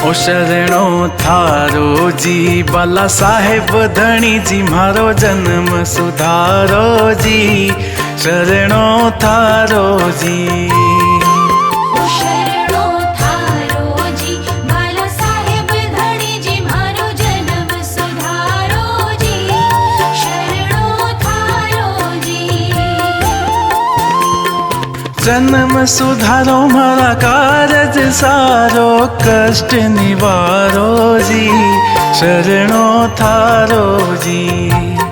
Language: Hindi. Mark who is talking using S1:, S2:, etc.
S1: ओ शरणो थारो जी बाला साहेब धणी जी मारो जन्म सुधारो जी शरणो थारो जी। जन्म सुधारो मारा कारज सारो कष्ट निवारो जी शरणो थारो जी।